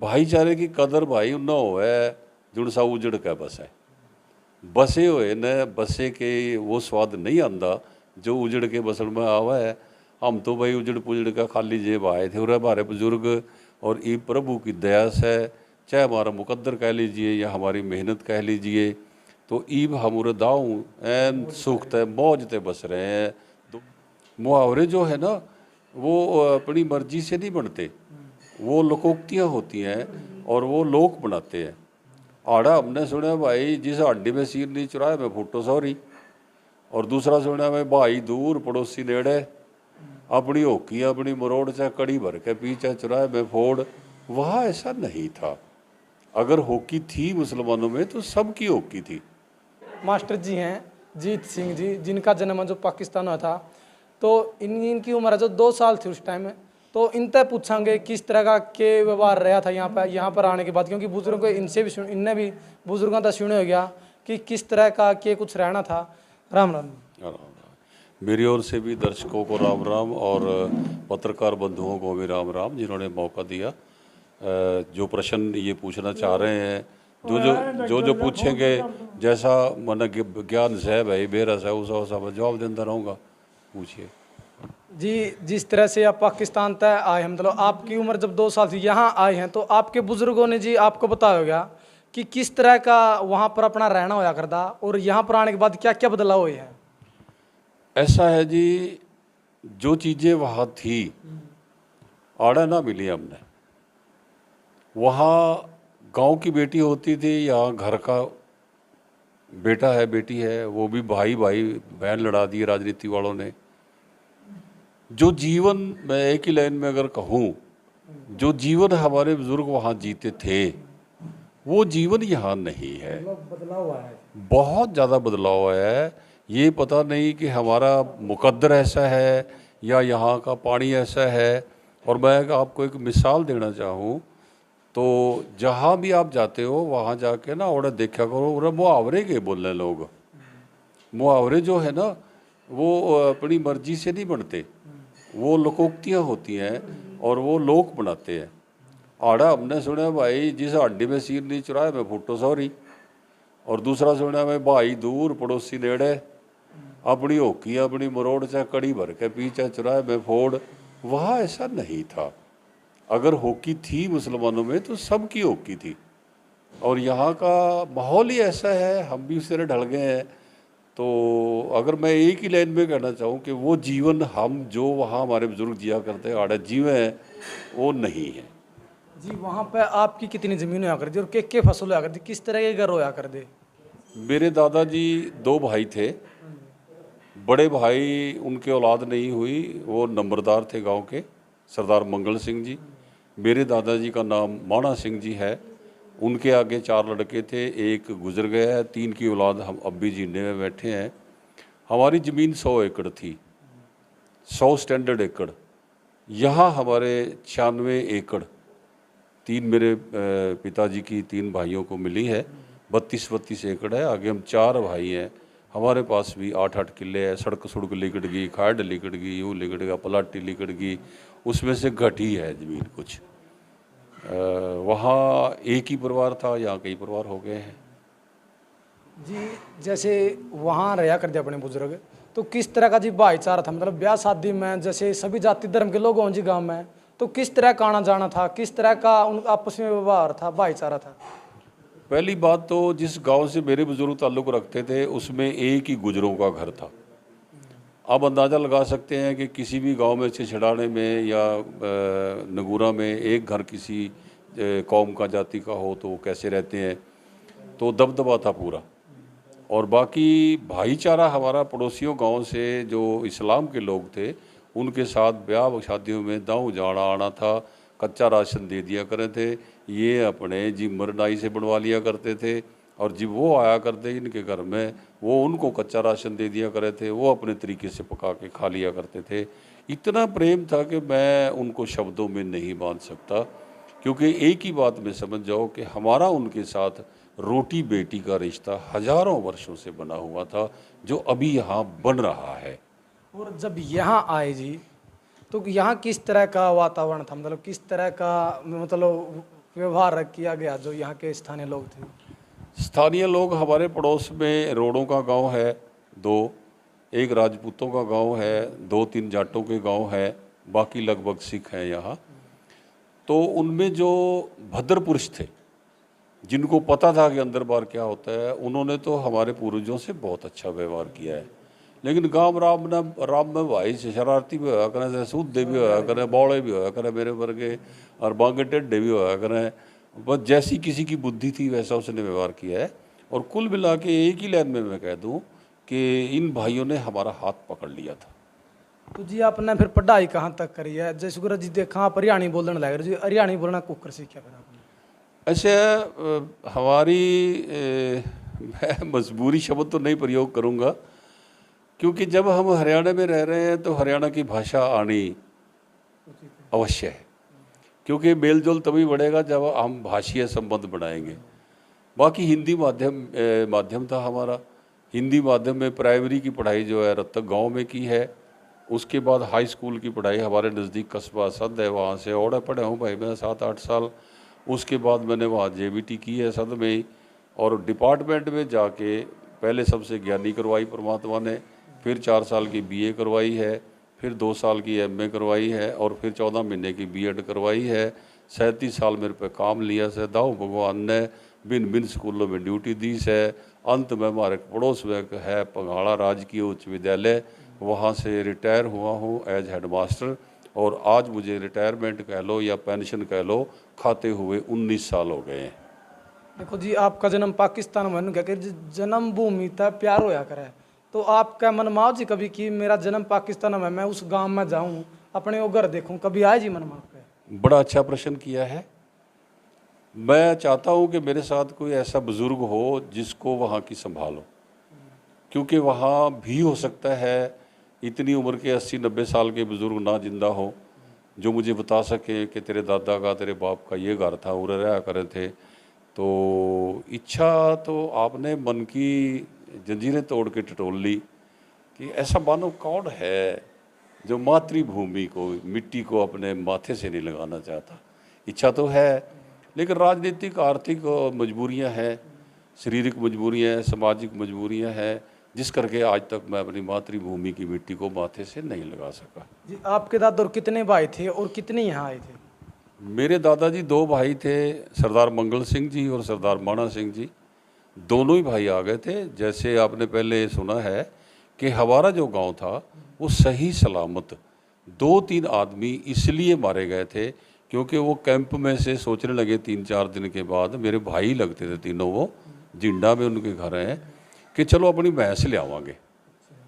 भाईचारे की कदर भाई उन्ना होवे जुड़ सा उजड़ के बस है बसे हुए न बसे के वो स्वाद नहीं आंदा जो उजड़ के बसल में आवा है। हम तो भाई उजड़ पुजड़ का खाली जेब आए थे और हमारे बुजुर्ग और ये प्रभु की दया से चाहे हमारा मुकद्दर कह लीजिए या हमारी मेहनत कह लीजिए तो ईब हम दाऊँ एन सुख ते मौज ते बस रहे हैं। तो मुहावरे जो है ना वो अपनी मर्जी से नहीं बनते, वो लोकोक्तियाँ होती हैं और वो लोग बनाते हैं। आड़ा हमने सुना भाई जिस हड्डी में सिर नहीं चुराया मैं फुटो सॉरी, और दूसरा सुना मैं भाई दूर पड़ोसी नेड़े, अपनी होकी अपनी मरोड़ चाहे कड़ी भर के पी चाहे चुराए मैं फोड़। वहाँ ऐसा नहीं था। अगर हॉकी थी मुसलमानों में तो सबकी हॉकी थी। मास्टर जी हैं जीत सिंह जी, जिनका जन्म जो पाकिस्तान में था, तो इनकी उम्र जो 2 साल थी उस टाइम में। तो इनसे पूछांगे किस तरह का के व्यवहार रहा था यहाँ पर आने के बाद, क्योंकि बुजुर्गों इनसे भी इनने भी बुजुर्गों का सुने हो गया कि किस तरह का के कुछ रहना था। राम राम। राम राम। मेरी ओर से भी दर्शकों को राम राम और पत्रकार बंधुओं को भी राम राम जिन्होंने मौका दिया। जो प्रश्न ये पूछना चाह रहे हैं जो जो जो जो पूछेंगे जैसा मन ज्ञान से भाई बेरस है उसा मैं जवाब देता रहूँगा। पूछिए जी। जिस तरह से आप पाकिस्तान तय आए हैं, मतलब आपकी उम्र जब 2 साल थी यहाँ आए हैं, तो आपके बुजुर्गों ने जी आपको बताया होगा कि किस तरह का वहाँ पर अपना रहना होया करता और यहाँ पर आने के बाद क्या क्या बदलाव हुए हैं। ऐसा है जी, जो चीज़ें वहाँ थी आड़ा ना मिली हमने। वहाँ गांव की बेटी होती थी, यहाँ घर का बेटा है बेटी है, वो भी भाई भाई बहन लड़ा दी राजनीति वालों ने। जो जीवन मैं एक ही लाइन में अगर कहूँ, जो जीवन हमारे बुजुर्ग वहाँ जीते थे वो जीवन यहाँ नहीं है। बदलाव हुआ है, बहुत ज़्यादा बदलाव है। ये पता नहीं कि हमारा मुकद्दर ऐसा है या यहाँ का पानी ऐसा है। और मैं आपको एक मिसाल देना चाहूँ तो जहाँ भी आप जाते हो वहाँ जाके ना और देखा करो और मुहावरे के बोलने लोग। मुहावरे जो है ना वो अपनी मर्जी से नहीं बनते, वो लोकोक्तियाँ होती हैं और वो लोग बनाते हैं। आड़ा हमने सुना भाई जिस हड्डी में सिर नहीं चुराया मैं फुटो सॉरी, और दूसरा सुना मैं भाई दूर पड़ोसी नेड़े, अपनी होकी अपनी मरोड़ चाहे कड़ी भर के पी चाहे चुराए मैं फोड़। वहाँ ऐसा नहीं था। अगर हॉकी थी मुसलमानों में तो सबकी हॉकी थी और यहाँ का माहौल ही ऐसा है, हम भी उस तरह ढल गए हैं। तो अगर मैं एक ही लाइन में कहना चाहूँ कि वो जीवन हम जो वहाँ हमारे बुजुर्ग जिया करते हैं आड़े जीवे हैं वो नहीं है जी। वहाँ पे आपकी कितनी ज़मीन होया करती और के फसल होया करती, किस तरह के घर होया करते। मेरे दादाजी 2 भाई थे। बड़े भाई उनके औलाद नहीं हुई, वो नंबरदार थे गांव के, सरदार मंगल सिंह जी। मेरे दादाजी का नाम माणा सिंह जी है। उनके आगे 4 लड़के थे, एक गुजर गया है, 3 की औलाद हम अब भी जीने में बैठे हैं। हमारी ज़मीन 100 एकड़ थी, 100 स्टैंडर्ड एकड़। यहाँ हमारे 96 एकड़ 3 मेरे पिताजी की 3 भाइयों को मिली है। 32 एकड़ है। आगे हम 4 भाई हैं, हमारे पास भी 8 किले है। सड़क सुड़क लिकट गई, खाड़ लिकट गई, यूँ लिकट गया, पलाटी लिकट गई, उसमें से घटी है ज़मीन कुछ। वहाँ एक ही परिवार था, यहाँ कई परिवार हो गए हैं जी। जैसे वहाँ रहा करते अपने बुजुर्ग, तो किस तरह का जी भाईचारा था, मतलब ब्याह शादी में जैसे सभी जाति धर्म के लोग हों जी गाँव में, तो किस तरह का आना जाना था, किस तरह का उन आपस में व्यवहार था, भाईचारा था। पहली बात तो जिस गांव से मेरे बुजुर्ग ताल्लुक़ रखते थे उसमें एक ही गुजरों का घर था। आप अंदाज़ा लगा सकते हैं कि किसी भी गांव में से छड़ाने में या नगूरा में एक घर किसी कौम का जाति का हो तो कैसे रहते हैं। तो दबदबा था पूरा। और बाकी भाईचारा हमारा पड़ोसियों गांव से जो इस्लाम के लोग थे उनके साथ ब्याह शादियों में दाऊँ जाना आना था। कच्चा राशन दे दिया करे थे, ये अपने जी मरनाई से बनवा लिया करते थे। और जब वो आया करते इनके घर में वो उनको कच्चा राशन दे दिया करे थे, वो अपने तरीके से पका के खा लिया करते थे। इतना प्रेम था कि मैं उनको शब्दों में नहीं बांध सकता। क्योंकि एक ही बात में समझ जाओ कि हमारा उनके साथ रोटी बेटी का रिश्ता हजारों वर्षों से बना हुआ था, जो अभी यहाँ बन रहा है। और जब यहाँ आए जी, तो यहाँ किस तरह का वातावरण था, मतलब किस तरह का, मतलब व्यवहार किया गया जो यहाँ के स्थानीय लोग थे? स्थानीय लोग, हमारे पड़ोस में रोड़ों का गांव है दो, एक राजपूतों का गांव है, दो तीन जाटों के गांव है, बाकी लगभग सिख हैं यहाँ। तो उनमें जो भद्र पुरुष थे, जिनको पता था कि अंदर बाहर क्या होता है, उन्होंने तो हमारे पूर्वजों से बहुत अच्छा व्यवहार किया है। लेकिन गांव राम में भाई शरारती भी होया करें, सूदे भी होया करें, बौड़े भी होया करें मेरे वर्गे, और बांगे टेढ़े भी होया करें। बस जैसी किसी की बुद्धि थी वैसा उसने व्यवहार किया है। और कुल मिला के एक ही लाइन में मैं कह दूं कि इन भाइयों ने हमारा हाथ पकड़ लिया था। तो जी आपने फिर पढ़ाई कहाँ तक करी है? जैसे गुरु जी देखा आप हरियाणी बोलने लग रहे जी, हरियाणी बोलना कुकर सीखा फिर आपने? ऐसे हमारी मैं मजबूरी शब्द तो नहीं प्रयोग करूंगा, क्योंकि जब हम हरियाणा में रह रहे हैं तो हरियाणा की भाषा आनी अवश्य है, क्योंकि मेल जोल तभी बढ़ेगा जब हम भाषीय संबंध बनाएंगे। बाकी हिंदी माध्यम था हमारा। हिंदी माध्यम में प्राइमरी की पढ़ाई जो है रत्तक गांव में की है। उसके बाद हाई स्कूल की पढ़ाई हमारे नज़दीक कस्बा सद है, वहाँ से और पढ़ा हूँ भाई मैं 7-8 साल। उसके बाद मैंने वहाँ JBT की है सद में ही, और डिपार्टमेंट में जाके पहले सबसे ज्ञानी करवाई परमात्मा ने, फिर 4 साल की BA करवाई है, फिर 2 साल की MA करवाई है, और फिर 14 महीने की B.Ed करवाई है। 37 साल मेरे पे काम लिया से, दाऊ भगवान ने भिन्न भिन्न स्कूलों में ड्यूटी दी से। अंत में हमारे पड़ोस में है पंघाड़ा राजकीय उच्च विद्यालय, वहाँ से रिटायर हुआ हूँ एज हेडमास्टर, और आज मुझे रिटायरमेंट कह लो या पेंशन कह लो, खाते हुए 19 साल हो गए हैं। देखो जी आपका जन्म पाकिस्तान में क्या कि जन्मभूमि था प्यार होया करे, तो आपका मन माओ जी कभी कि मेरा जन्म पाकिस्तान में, मैं उस गांव में जाऊं, अपने वो घर देखूं, कभी आए जी मन में आपके? बड़ा अच्छा प्रश्न किया है। मैं चाहता हूँ कि मेरे साथ कोई ऐसा बुज़ुर्ग हो जिसको वहाँ की संभालो, क्योंकि वहाँ भी हो सकता है इतनी उम्र के 80-90 साल के बुज़ुर्ग ना जिंदा हो जो मुझे बता सके कि तेरे दादा का, तेरे बाप का ये घर था, उरे रहा करे थे। तो इच्छा तो आपने मन की जंजीरें तोड़ के टटोल ली कि ऐसा मानव कौन है जो मातृभूमि को, मिट्टी को अपने माथे से नहीं लगाना चाहता। इच्छा तो है, लेकिन राजनीतिक आर्थिक मजबूरियां हैं, शारीरिक मजबूरियां हैं, सामाजिक मजबूरियां हैं, जिस करके आज तक मैं अपनी मातृभूमि की मिट्टी को माथे से नहीं लगा सका। जी आपके दादा और कितने भाई थे और कितने यहाँ आए थे? मेरे दादाजी 2 भाई थे, सरदार मंगल सिंह जी और सरदार माना सिंह जी। दोनों ही भाई आ गए थे। जैसे आपने पहले सुना है कि हमारा जो गांव था वो सही सलामत 2-3 आदमी इसलिए मारे गए थे क्योंकि वो कैंप में से सोचने लगे 3-4 दिन के बाद, मेरे भाई लगते थे तीनों, वो जिंडा में उनके घर हैं, कि चलो अपनी भैंस ले आवांगे,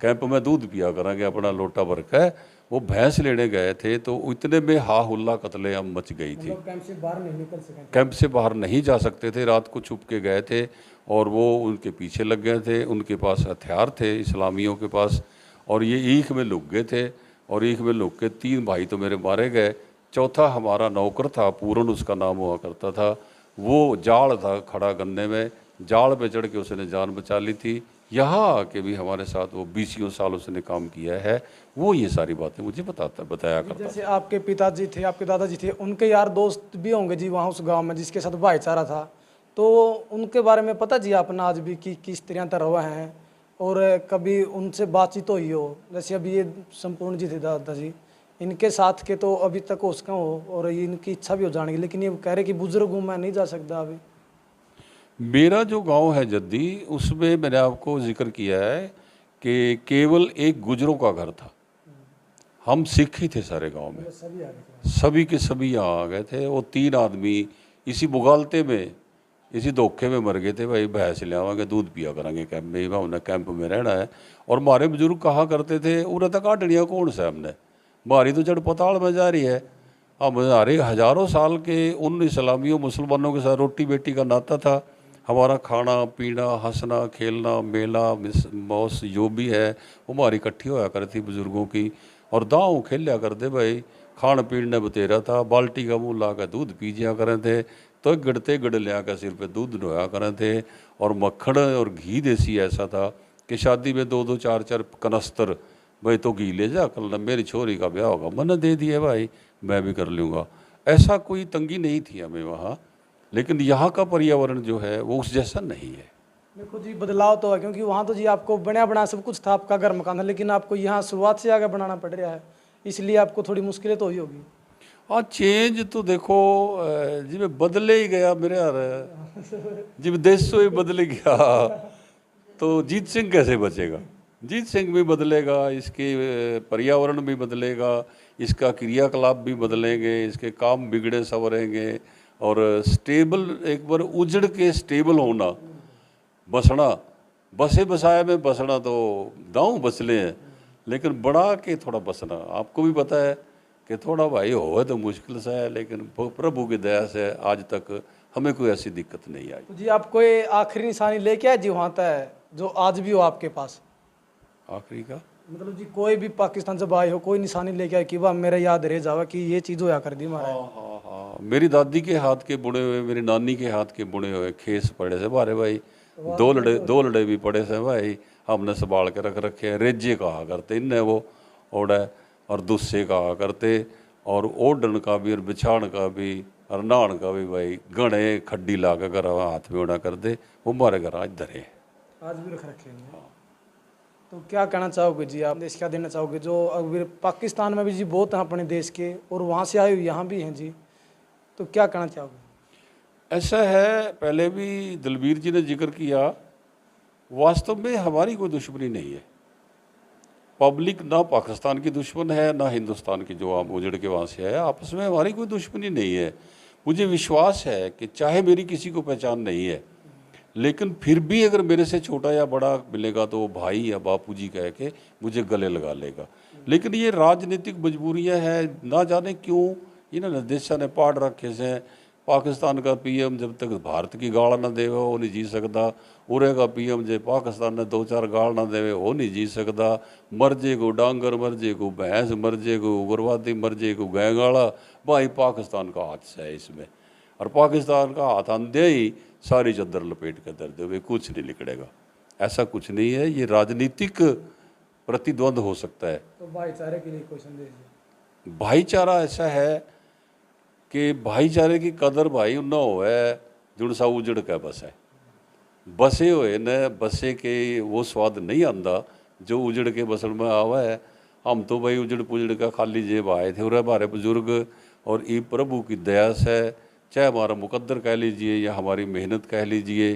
कैंप में दूध पिया करांगे अपना लोटा भर के। वो भैंस लेने गए थे तो इतने में हा हुल्ला कत्लेआम मच गई थी। कैंप से बाहर नहीं निकल सके? कैंप से बाहर नहीं जा सकते थे, रात को छुप के गए थे और वो उनके पीछे लग गए थे। उनके पास हथियार थे इस्लामियों के पास, और ये ईख में लुक गए थे, और ईख में लुक के 3 भाई तो मेरे मारे गए। चौथा हमारा नौकर था, पूरन उसका नाम हुआ करता था, वो जाल था खड़ा गन्ने में, जाल पे चढ़ के उसने जान बचा ली थी। यहाँ आके भी हमारे साथ वो 20 साल उसने काम किया है। वो ये सारी बातें मुझे बताया करता। जैसे आपके पिताजी थे, आपके दादाजी थे, उनके यार दोस्त भी होंगे जी वहाँ उस गांव में जिसके साथ भाईचारा था, तो उनके बारे में पता जी आपने आज भी कि किस तरह तरह हुआ है, और कभी उनसे बातचीत हुई हो? जैसे अभी ये संपूर्ण जी थे दादाजी, इनके साथ के तो अभी तक उसका हो और इनकी इच्छा भी हो जाने की, लेकिन ये कह रहे कि बुजुर्ग हूँ मैं नहीं जा सकता अभी। मेरा जो गांव है जद्दी, उसमें मैंने आपको जिक्र किया है कि केवल एक गुजरों का घर था। हम सिख ही थे सारे गांव में, सभी के सभी यहाँ आ गए थे। वो 3 आदमी इसी बुगालते में, इसी धोखे में मर गए थे, भाई भैंस ले आवांगे दूध पिया करांगे कैंप में, हमने कैंप में रहना है। और हमारे बुजुर्ग कहा करते थे उन्हें तक काटनिया कौन सा हमने, हमारी तो जड़ पताल में जा रही है। अब हमारे हज़ारों साल के उन इस्लामियों मुसलमानों के साथ रोटी बेटी का नाता था। हमारा खाना पीना, हंसना खेलना, मेला मौस जो भी है वो हमारी इकट्ठी होया करती बुज़ुर्गों की। और दाँव खेलिया करते भाई, खान पीन ने बतेरा था, बाल्टी का मुँह ला कर दूध पीजिया करें थे, तो गड़ते गड़ लिया कर सिर पे दूध नोया करें थे। और मक्खन और घी देसी ऐसा था कि शादी में 2-2 4-4 कनस्तर, भाई तो घी ले जा, कल मेरी छोरी का ब्याह होगा, मैंने दे दिया भाई मैं भी कर लूँगा। ऐसा कोई तंगी नहीं थी हमें वहाँ। लेकिन यहाँ का पर्यावरण जो है वो उस जैसा नहीं है। देखो जी, बदलाव तो है, क्योंकि वहाँ तो जी आपको बना बना सब कुछ था, आपका घर मकान था, लेकिन आपको यहाँ शुरुआत से आगे बनाना पड़ रहा है, इसलिए आपको थोड़ी मुश्किलें तो हुई होगी। हाँ, चेंज तो देखो जिमें बदले ही गया मेरे यार, जिमें देश तो ही बदले गया तो जीत सिंह कैसे बचेगा? जीत सिंह भी बदलेगा, इसके पर्यावरण भी बदलेगा, इसका क्रियाकलाप भी बदलेंगे, इसके काम बिगड़े संवरेंगे। और स्टेबल, एक बार उजड़ के स्टेबल होना, बसना, बसे बसाए में बसना तो दांव बसले हैं, लेकिन बड़ा के थोड़ा बसना, आपको भी पता है कि थोड़ा भाई हो तो मुश्किल सा है, लेकिन प्रभु की दया से आज तक हमें कोई ऐसी दिक्कत नहीं आई। तो जी आप कोई आखिरी निशानी लेके आए जी वहाँ तक, जो आज भी हो आपके पास? आखिरी का मतलब जी कोई भी पाकिस्तान से भाई हो, कोई निशानी लेके आए कि वाह मेरा याद रह जावा कि ये चीज़ होया कर दी हमारा? हाँ, मेरी दादी के हाथ के बुने हुए, मेरी नानी के हाथ के बुने हुए खेस पड़े से बारे भाई, दो लड़े भी पड़े से भाई, हमने संभाल के रख रखे हैं। रेजे कहा करते इनने वो ओढ़े, और दुस्से कहा करते, और ओढ़न का भी और बिछाण का भी और नहान का भी भाई, गणे खड्डी ला के घर हाथ में ओढ़ा कर दे, वो हमारे घर आज धरे हैं। आज भी रख रखे हैं। तो क्या कहना चाहोगे जी आप, देश क्या देना चाहोगे? जो अभी पाकिस्तान में भी जी बहुत हैं अपने देश के, और वहाँ से आए हुए यहाँ भी हैं जी, तो क्या कहना चाहोगे? ऐसा है, पहले भी दलबीर जी ने जिक्र किया, वास्तव में हमारी कोई दुश्मनी नहीं है। पब्लिक ना पाकिस्तान की दुश्मन है, ना हिंदुस्तान की जो आप उजड़ के वहाँ से आए, आपस में हमारी कोई दुश्मनी नहीं है। मुझे विश्वास है कि चाहे मेरी किसी को पहचान नहीं है, लेकिन फिर भी अगर मेरे से छोटा या बड़ा मिलेगा तो वो भाई या बापूजी कह के मुझे गले लगा लेगा। लेकिन ये राजनीतिक मजबूरियां हैं, ना जाने क्यों इन्होंने देशा ने पाड़ रखे से। पाकिस्तान का पीएम जब तक भारत की गाल ना देवे वो नहीं जी सकता, उरे का पीएम जो पाकिस्तान ने 2-4 गाल ना देवे वो नहीं जी सकता। मर्जे को डांगर, मर्जे को भैंस, मर्जे को उग्रवादी, मर्जे को गैंगाड़ा, भाई पाकिस्तान का हाथ है इसमें। और पाकिस्तान का हाथ आंदे ही सारी चद्दर लपेट कर दर्द हुए, कुछ नहीं निकलेगा। ऐसा कुछ नहीं है, ये राजनीतिक प्रतिद्वंद हो सकता है। तो भाईचारे के लिए कोई संदेश है? भाईचारा ऐसा है कि भाईचारे की कदर भाई उन्ना होवे जुड़सा उजड़ के बस है, बसे हुए न बसे के वो स्वाद नहीं आंदा जो उजड़ के बसन में आवा है। हम तो भाई उजड़ पुजड़ का खाली जेब आए थे, और हमारे बुजुर्ग और ये प्रभु की दया से, चाहे हमारा मुकद्दर कह लीजिए या हमारी मेहनत कह लीजिए,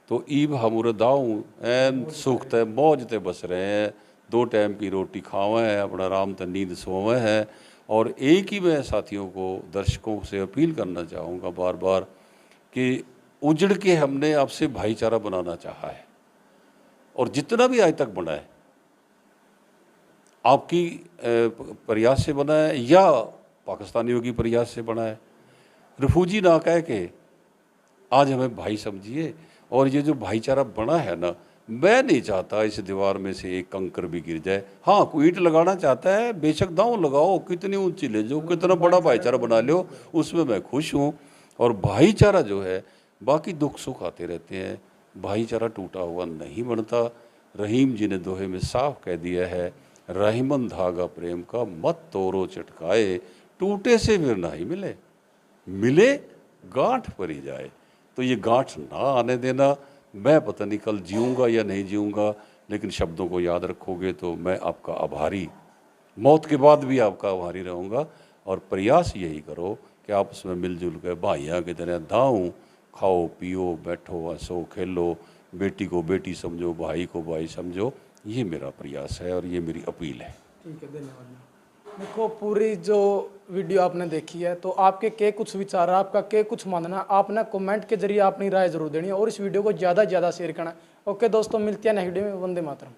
तो ईब हम दाऊँ एन सुख ते मौज ते बस रहे हैं। 2 टाइम की रोटी खावें हैं, अपना आराम ते नींद सोवें हैं। और एक ही मैं साथियों को, दर्शकों से अपील करना चाहूँगा बार बार कि उजड़ के हमने आपसे भाईचारा बनाना चाहा है, और जितना भी आज तक बना है आपकी प्रयास से बना है या पाकिस्तानियों की प्रयास से बना है। रिफ्यूजी ना कह के आज हमें भाई समझिए। और ये जो भाईचारा बना है ना, मैं नहीं चाहता इस दीवार में से एक कंकर भी गिर जाए। हाँ, कोई ईंट लगाना चाहता है, बेशक दांव लगाओ, कितनी ऊंची ले जाओ, कितना बड़ा भाईचारा बना लो, उसमें मैं खुश हूँ। और भाईचारा जो है, बाकी दुख सुख आते रहते हैं, भाईचारा टूटा हुआ नहीं बनता। रहीम जी ने दोहे में साफ कह दिया है, रहीमन धागा प्रेम का मत तोड़ो चटकाए, टूटे से फिर ना ही मिले, मिले गांठ परी जाए। तो ये गांठ ना आने देना। मैं पता नहीं कल जीऊँगा या नहीं जीऊँगा, लेकिन शब्दों को याद रखोगे तो मैं आपका आभारी, मौत के बाद भी आपका आभारी रहूँगा। और प्रयास यही करो कि आप उसमें मिलजुल के भाइयों की तरह दाऊँ, खाओ पियो बैठो हंसो खेलो, बेटी को बेटी समझो, भाई को भाई समझो। ये मेरा प्रयास है और ये मेरी अपील है। ठीक है, धन्यवाद। देखो, पूरी जो वीडियो आपने देखी है, तो आपके के कुछ विचार, आपका के कुछ मानना, आपने कमेंट के जरिए अपनी राय जरूर देनी है, और इस वीडियो को ज़्यादा से ज़्यादा शेयर करना। ओके दोस्तों, मिलते हैं नेक्स्ट वीडियो में। वंदे मातरम।